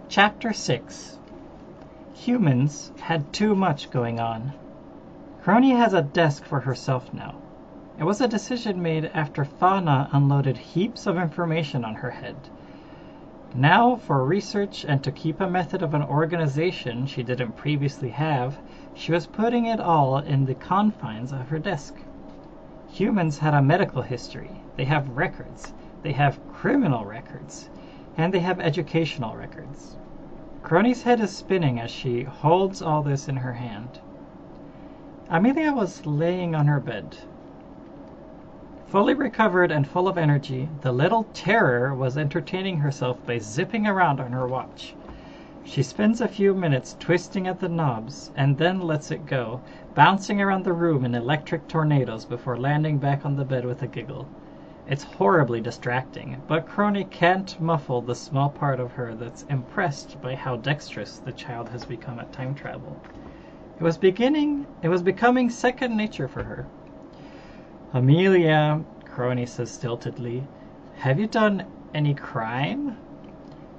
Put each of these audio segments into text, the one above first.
Chapter 6. Humans had too much going on. Crony has a desk for herself now. It was a decision made after Fauna unloaded heaps of information on her head. Now, for research and to keep a method of an organization she didn't previously have, she was putting it all in the confines of her desk. Humans had a medical history. They have records. They have criminal records. And they have educational records. Crony's head is spinning as she holds all this in her hand. Amelia was laying on her bed. Fully recovered and full of energy, the little terror was entertaining herself by zipping around on her watch. She spends a few minutes twisting at the knobs and then lets it go, bouncing around the room in electric tornadoes before landing back on the bed with a giggle. It's horribly distracting, but Crony can't muffle the small part of her that's impressed by how dexterous the child has become at time travel. It was becoming second nature for her. "Amelia," Crony says stiltedly, "have you done any crime?"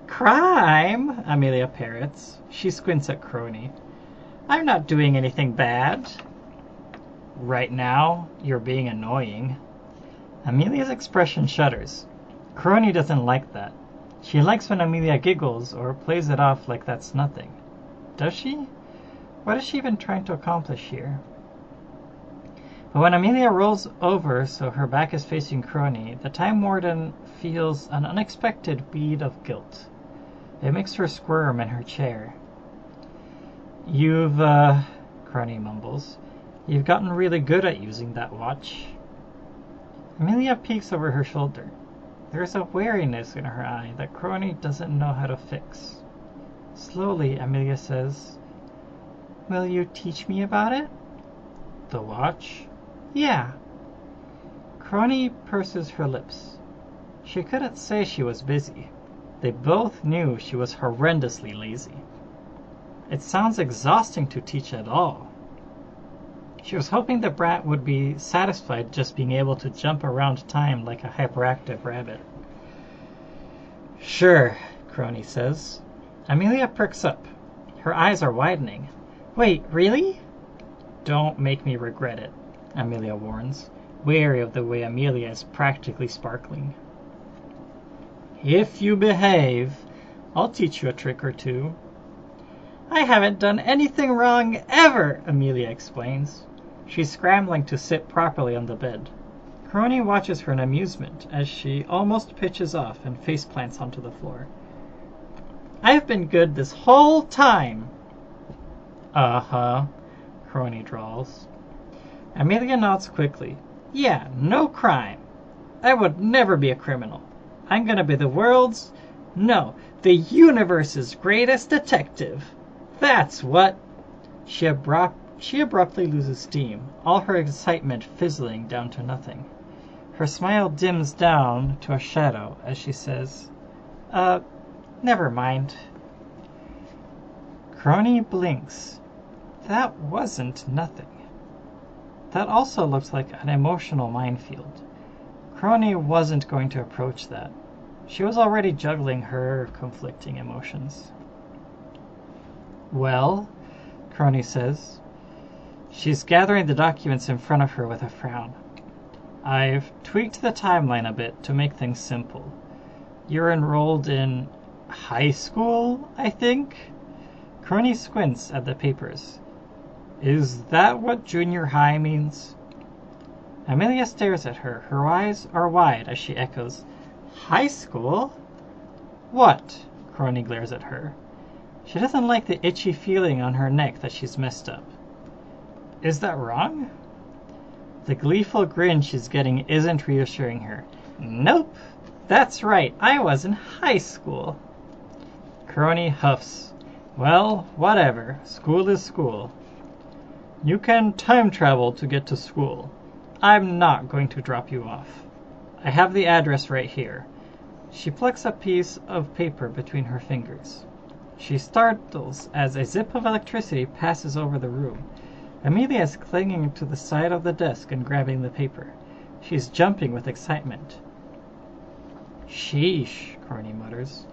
"Crime?" Amelia parrots. She squints at Crony. "I'm not doing anything bad." "Right now, you're being annoying." Amelia's expression shudders. Crony doesn't like that. She likes when Amelia giggles or plays it off like that's nothing. Does she? What is she even trying to accomplish here? But when Amelia rolls over so her back is facing Crony, the Time Warden feels an unexpected bead of guilt. It makes her squirm in her chair. "You've, Crony mumbles, "you've gotten really good at using that watch." Amelia peeks over her shoulder. There's a wariness in her eye that Crony doesn't know how to fix. Slowly, Amelia says, "Will you teach me about it?" "The watch?" "Yeah." Crony purses her lips. She couldn't say she was busy. They both knew she was horrendously lazy. It sounds exhausting to teach at all. She was hoping the brat would be satisfied just being able to jump around time like a hyperactive rabbit. "Sure," Crony says. Amelia perks up. Her eyes are widening. "Wait, really?" "Don't make me regret it," Amelia warns, wary of the way Amelia is practically sparkling. "If you behave, I'll teach you a trick or two." "I haven't done anything wrong ever," Amelia explains. She's scrambling to sit properly on the bed. Crony watches her in amusement as she almost pitches off and faceplants onto the floor. "I've been good this whole time." "Uh-huh," Crony drawls. Amelia nods quickly. "Yeah, no crime. I would never be a criminal. I'm gonna be the the universe's greatest detective. That's what." She abruptly loses steam, all her excitement fizzling down to nothing. Her smile dims down to a shadow as she says, never mind." Crony blinks. That wasn't nothing. That also looks like an emotional minefield. Crony wasn't going to approach that. She was already juggling her conflicting emotions. "Well," Crony says. She's gathering the documents in front of her with a frown. "I've tweaked the timeline a bit to make things simple. You're enrolled in high school, I think?" Crony squints at the papers. "Is that what junior high means?" Amelia stares at her. Her eyes are wide as she echoes, "High school?" "What?" Crony glares at her. She doesn't like the itchy feeling on her neck that she's messed up. "Is that wrong?" The gleeful grin she's getting isn't reassuring her. "Nope, that's right. I was in high school." Crony huffs. "Well, whatever. School is school." "You can time travel to get to school. I'm not going to drop you off. I have the address right here." She plucks a piece of paper between her fingers. She startles as a zip of electricity passes over the room. Amelia is clinging to the side of the desk and grabbing the paper. She's jumping with excitement. "Sheesh," Crony mutters.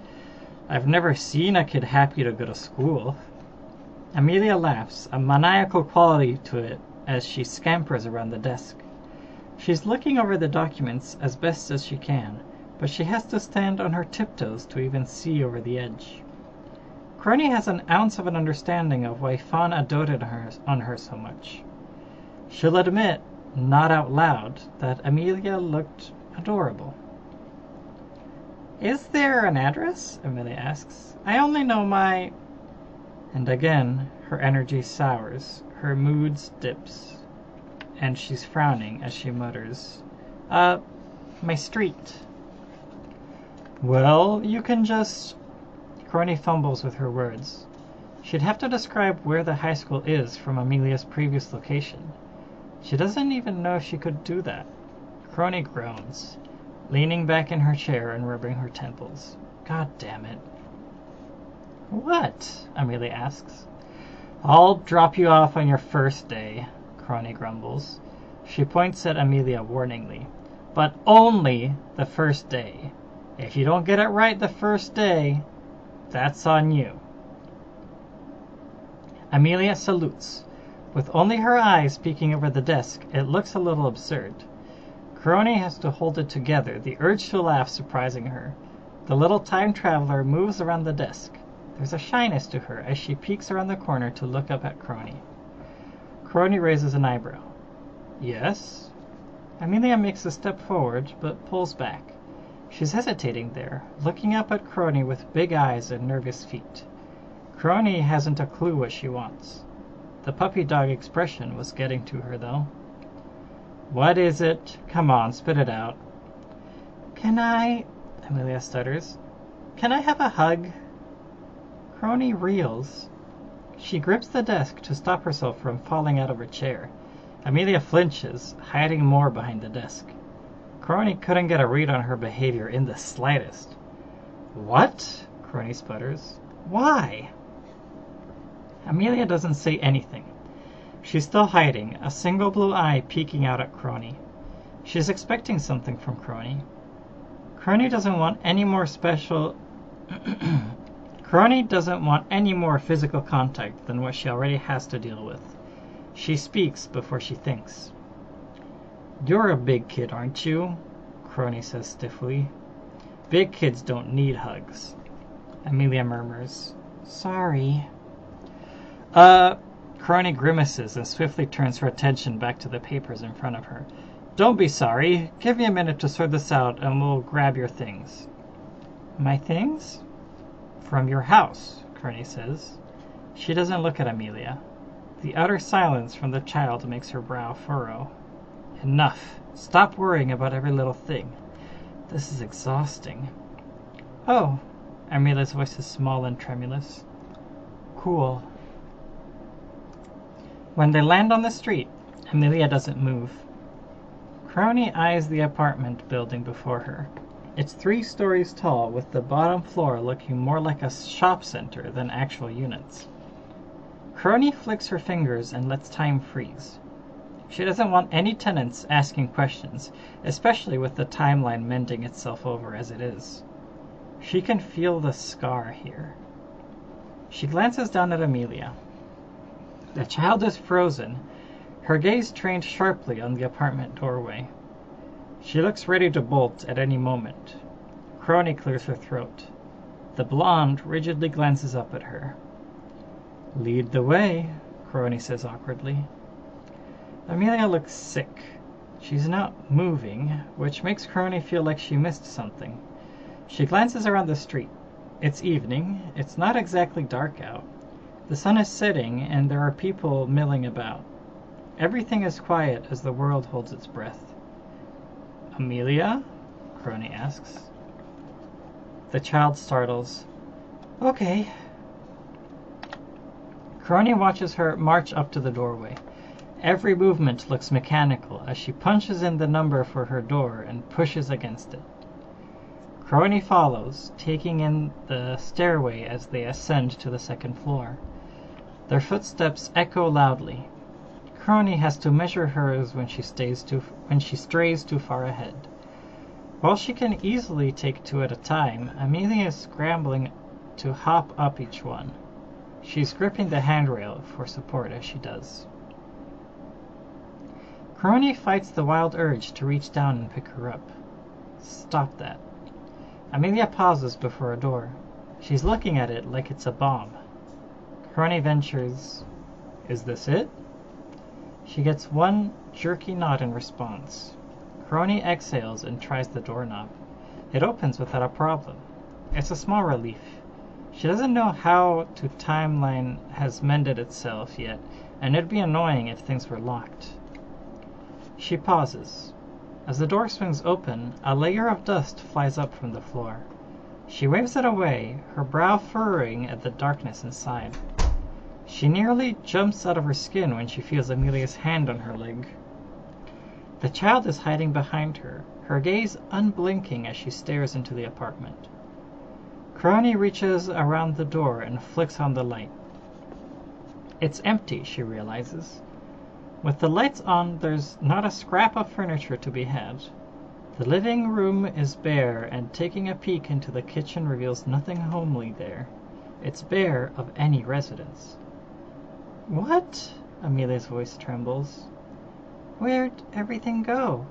I've never seen a kid happy to go to school. Amelia laughs, a maniacal quality to it, as she scampers around the desk. She's looking over the documents as best as she can, but she has to stand on her tiptoes to even see over the edge. Crony has an ounce of an understanding of why Fauna doted on her so much. She'll admit, not out loud, that Amelia looked adorable. "Is there an address?" Amelia asks. "I only know my—" And again her energy sours, her mood dips, and she's frowning as she mutters, my street." "Well, you can just—" Crony fumbles with her words. She'd have to describe where the high school is from Amelia's previous location. She doesn't even know if she could do that. Crony groans, leaning back in her chair and rubbing her temples. God damn it. "What?" Amelia asks. "I'll drop you off on your first day," Crony grumbles. She points at Amelia warningly. "But only the first day. If you don't get it right the first day, that's on you." Amelia salutes. With only her eyes peeking over the desk, it looks a little absurd. Crony has to hold it together, the urge to laugh surprising her. The little time traveler moves around the desk. There's a shyness to her as she peeks around the corner to look up at Crony. Crony raises an eyebrow. "Yes?" Amelia makes a step forward, but pulls back. She's hesitating there, looking up at Crony with big eyes and nervous feet. Crony hasn't a clue what she wants. The puppy dog expression was getting to her, though. "What is it? Come on, spit it out." "Can I—" Amelia stutters. "Can I have a hug?" Crony reels. She grips the desk to stop herself from falling out of her chair. Amelia flinches, hiding more behind the desk. Crony couldn't get a read on her behavior in the slightest. "What?" Crony sputters. "Why?" Amelia doesn't say anything. She's still hiding, a single blue eye peeking out at Crony. She's expecting something from Crony. Crony doesn't want any more Crony doesn't want any more physical contact than what she already has to deal with. She speaks before she thinks. "You're a big kid, aren't you?" Crony says stiffly. "Big kids don't need hugs." Amelia murmurs, "Sorry." Crony grimaces and swiftly turns her attention back to the papers in front of her. "Don't be sorry. Give me a minute to sort this out and we'll grab your things." "My things?" "From your house," Crony says. She doesn't look at Amelia. The utter silence from the child makes her brow furrow. Enough. Stop worrying about every little thing. This is exhausting. "Oh." Amelia's voice is small and tremulous. "Cool." When they land on the street, Amelia doesn't move. Crony eyes the apartment building before her. It's 3 stories tall, with the bottom floor looking more like a shop center than actual units. Crony flicks her fingers and lets time freeze. She doesn't want any tenants asking questions, especially with the timeline mending itself over as it is. She can feel the scar here. She glances down at Amelia. The child is frozen, her gaze trained sharply on the apartment doorway. She looks ready to bolt at any moment. Crony clears her throat. The blonde rigidly glances up at her. "Lead the way," Crony says awkwardly. Amelia looks sick. She's not moving, which makes Crony feel like she missed something. She glances around the street. It's evening. It's not exactly dark out. The sun is setting, and there are people milling about. Everything is quiet as the world holds its breath. "Amelia?" Crony asks. The child startles. "Okay." Crony watches her march up to the doorway. Every movement looks mechanical as she punches in the number for her door and pushes against it. Crony follows, taking in the stairway as they ascend to the 2nd floor. Their footsteps echo loudly. Crony has to measure hers when she strays too far ahead. While she can easily take 2 at a time, Amelia is scrambling to hop up each one. She's gripping the handrail for support as she does. Crony fights the wild urge to reach down and pick her up. Stop that. Amelia pauses before a door. She's looking at it like it's a bomb. Crony ventures, "Is this it?" She gets one jerky nod in response. Crony exhales and tries the doorknob. It opens without a problem. It's a small relief. She doesn't know how to timeline has mended itself yet, and it'd be annoying if things were locked. She pauses. As the door swings open, a layer of dust flies up from the floor. She waves it away, her brow furrowing at the darkness inside. She nearly jumps out of her skin when she feels Amelia's hand on her leg. The child is hiding behind her, her gaze unblinking as she stares into the apartment. Crony reaches around the door and flicks on the light. It's empty, she realizes. With the lights on, there's not a scrap of furniture to be had. The living room is bare, and taking a peek into the kitchen reveals nothing homely there. It's bare of any residence. "What?" Amelia's voice trembles. "Where'd everything go?"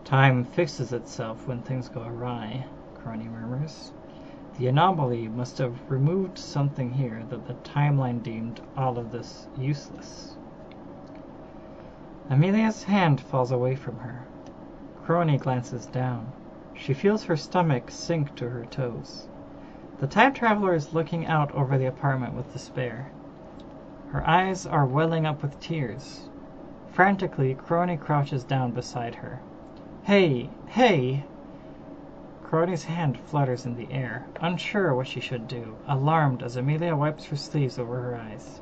"Time fixes itself when things go awry," Crony murmurs. "The anomaly must have removed something here that the timeline deemed all of this useless." Amelia's hand falls away from her. Crony glances down. She feels her stomach sink to her toes. The time traveler is looking out over the apartment with despair. Her eyes are welling up with tears. Frantically, Crony crouches down beside her. "Hey! Hey!" Crony's hand flutters in the air, unsure what she should do, alarmed as Amelia wipes her sleeves over her eyes.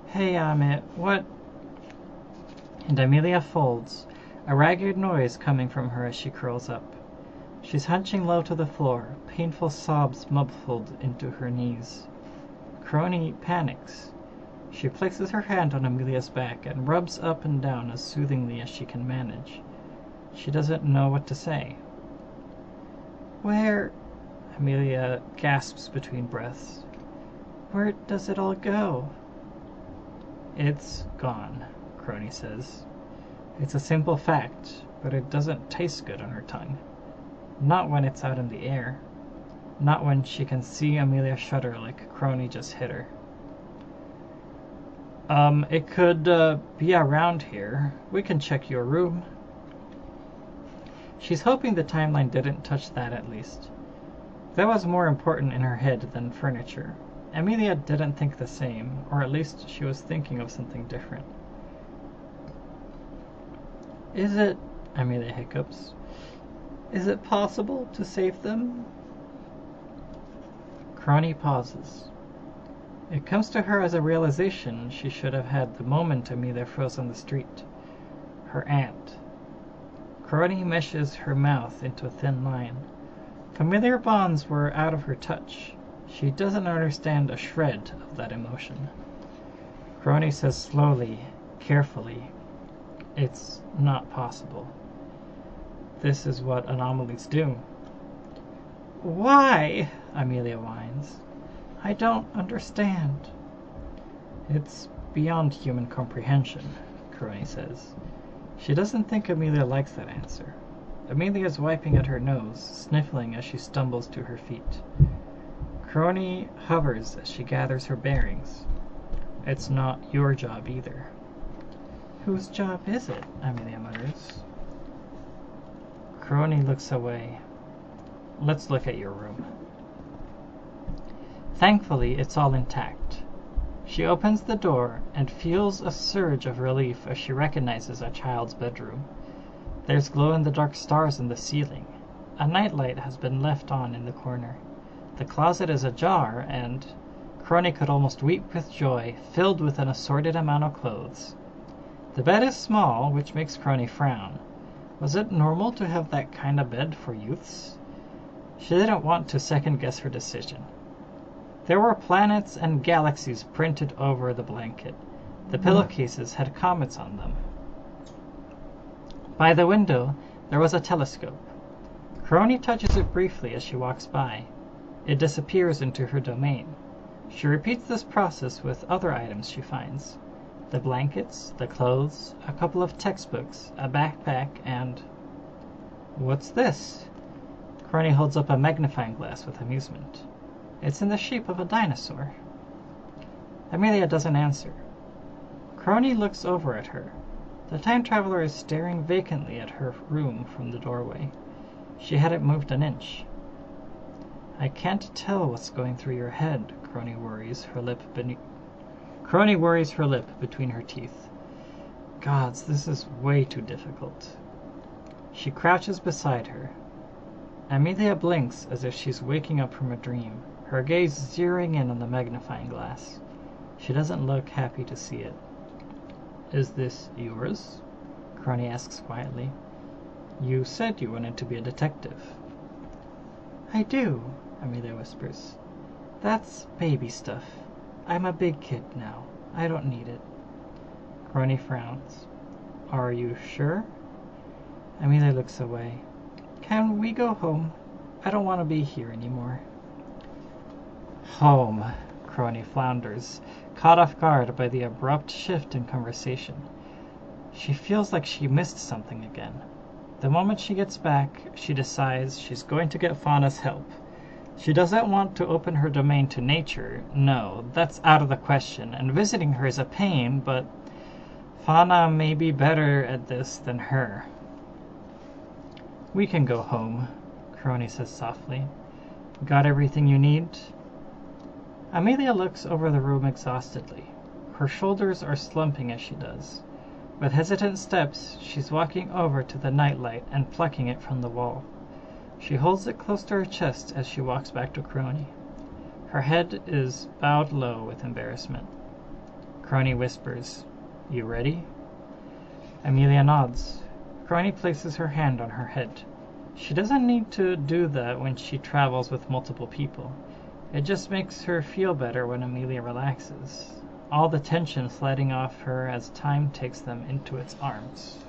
"Hey, Amit, what—" And Amelia folds, a ragged noise coming from her as she curls up. She's hunching low to the floor, painful sobs muffled into her knees. Crony panics. She places her hand on Amelia's back and rubs up and down as soothingly as she can manage. She doesn't know what to say. "Where—" Amelia gasps between breaths. "Where does it all go?" "It's gone," Crony says. It's a simple fact, but it doesn't taste good on her tongue. Not when it's out in the air. Not when she can see Amelia shudder like Crony just hit her. It could be around here. We can check your room." She's hoping the timeline didn't touch that at least. That was more important in her head than furniture. Amelia didn't think the same, or at least she was thinking of something different. "Is it," Amelia hiccups, "is it possible to save them?" Crony pauses. It comes to her as a realization she should have had the moment Amelia froze on the street. Her aunt. Crony meshes her mouth into a thin line. Familiar bonds were out of her touch. She doesn't understand a shred of that emotion. Crony says slowly, carefully, "It's not possible. This is what anomalies do." "Why?" Amelia whines. "I don't understand." "It's beyond human comprehension," Crony says. She doesn't think Amelia likes that answer. Amelia's wiping at her nose, sniffling as she stumbles to her feet. Crony hovers as she gathers her bearings. "It's not your job either." "Whose job is it?" Amelia mutters. Crony looks away. "Let's look at your room." Thankfully, it's all intact. She opens the door and feels a surge of relief as she recognizes a child's bedroom. There's glow-in-the-dark stars in the ceiling. A nightlight has been left on in the corner. The closet is ajar and Crony could almost weep with joy, filled with an assorted amount of clothes. The bed is small, which makes Crony frown. Was it normal to have that kind of bed for youths? She didn't want to second-guess her decision. There were planets and galaxies printed over the blanket. The pillowcases had comets on them. By the window, there was a telescope. Crony touches it briefly as she walks by. It disappears into her domain. She repeats this process with other items she finds. The blankets, the clothes, a couple of textbooks, a backpack, and... What's this? Crony holds up a magnifying glass with amusement. It's in the shape of a dinosaur. Amelia doesn't answer. Crony looks over at her. The time traveler is staring vacantly at her room from the doorway. She hadn't moved an inch. I can't tell what's going through your head, Crony worries her lip between her teeth. Gods, this is way too difficult. She crouches beside her. Amelia blinks as if she's waking up from a dream, her gaze zeroing in on the magnifying glass. She doesn't look happy to see it. Is this yours? Crony asks quietly. You said you wanted to be a detective. I do, Amelia whispers. That's baby stuff. I'm a big kid now. I don't need it. Crony frowns. Are you sure? Amelia looks away. Can we go home? I don't want to be here anymore. Home, Crony flounders, caught off guard by the abrupt shift in conversation. She feels like she missed something again. The moment she gets back, she decides she's going to get Fauna's help. She doesn't want to open her domain to nature. No, that's out of the question, and visiting her is a pain, but Fauna may be better at this than her. We can go home, Crony says softly. Got everything you need? Amelia looks over the room exhaustedly. Her shoulders are slumping as she does. With hesitant steps, she's walking over to the nightlight and plucking it from the wall. She holds it close to her chest as she walks back to Crony. Her head is bowed low with embarrassment. Crony whispers, You ready? Amelia nods. Crony places her hand on her head. She doesn't need to do that when she travels with multiple people. It just makes her feel better when Amelia relaxes, all the tension sliding off her as time takes them into its arms.